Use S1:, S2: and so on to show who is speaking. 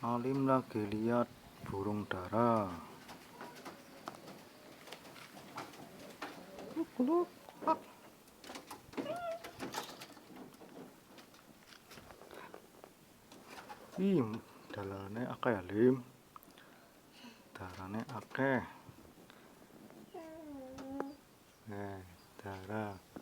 S1: Alim lagi lihat burung dara. Ih, dalane akeh Lim. Darane akeh. Dara.